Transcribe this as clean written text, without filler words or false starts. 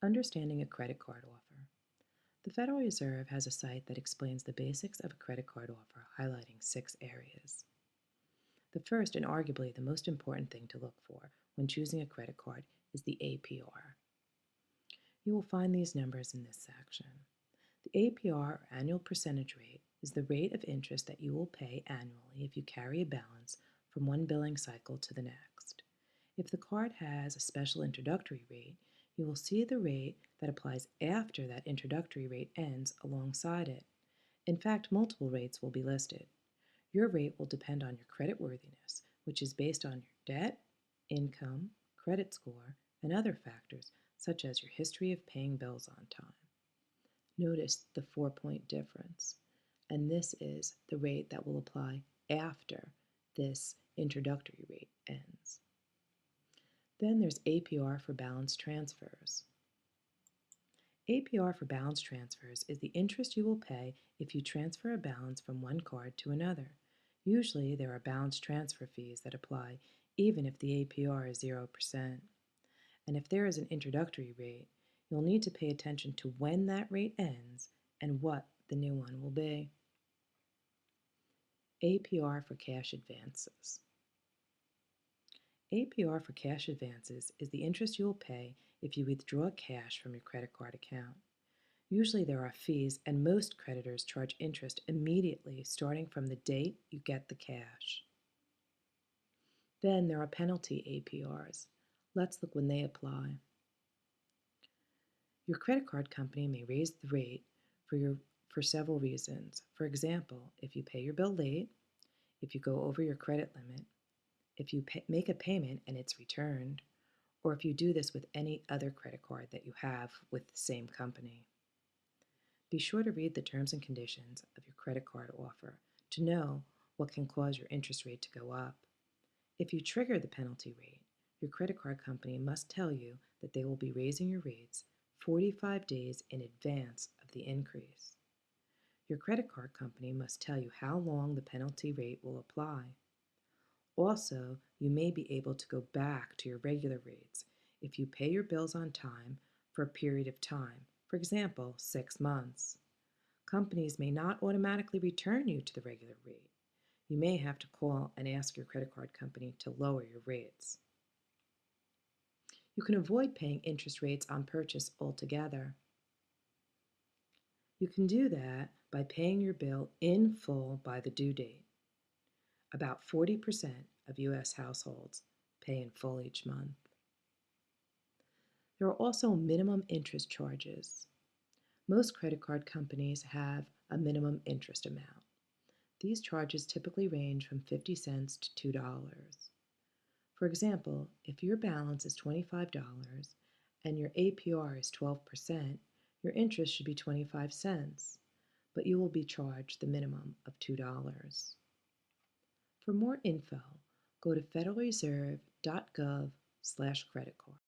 Understanding a credit card offer. The Federal Reserve has a site that explains the basics of a credit card offer, highlighting 6 areas. The first and arguably the most important thing to look for when choosing a credit card is the APR. You will find these numbers in this section. The APR, or annual percentage rate, is the rate of interest that you will pay annually if you carry a balance from one billing cycle to the next. If the card has a special introductory rate, you will see the rate that applies after that introductory rate ends alongside it. In fact, multiple rates will be listed. Your rate will depend on your creditworthiness, which is based on your debt, income, credit score, and other factors such as your history of paying bills on time. Notice the 4-point difference, and this is the rate that will apply after this introductory rate ends. Then there's APR for balance transfers. APR for balance transfers is the interest you will pay if you transfer a balance from one card to another. Usually there are balance transfer fees that apply even if the APR is 0%. And if there is an introductory rate, you'll need to pay attention to when that rate ends and what the new one will be. APR for cash advances. APR for cash advances is the interest you will pay if you withdraw cash from your credit card account. Usually there are fees, and most creditors charge interest immediately starting from the date you get the cash. Then there are penalty APRs. Let's look when they apply. Your credit card company may raise the rate for several reasons. For example, if you pay your bill late, if you go over your credit limit, if you make a payment and it's returned, or if you do this with any other credit card that you have with the same company. Be sure to read the terms and conditions of your credit card offer to know what can cause your interest rate to go up. If you trigger the penalty rate, your credit card company must tell you that they will be raising your rates 45 days in advance of the increase. Your credit card company must tell you how long the penalty rate will apply. Also, you may be able to go back to your regular rates if you pay your bills on time for a period of time, for example, 6 months. Companies may not automatically return you to the regular rate. You may have to call and ask your credit card company to lower your rates. You can avoid paying interest rates on purchase altogether. You can do that by paying your bill in full by the due date. About 40% of U.S. households pay in full each month. There are also minimum interest charges. Most credit card companies have a minimum interest amount. These charges typically range from 50 cents to $2. For example, if your balance is $25 and your APR is 12%, your interest should be 25 cents, but you will be charged the minimum of $2. For more info, go to federalreserve.gov/creditcard.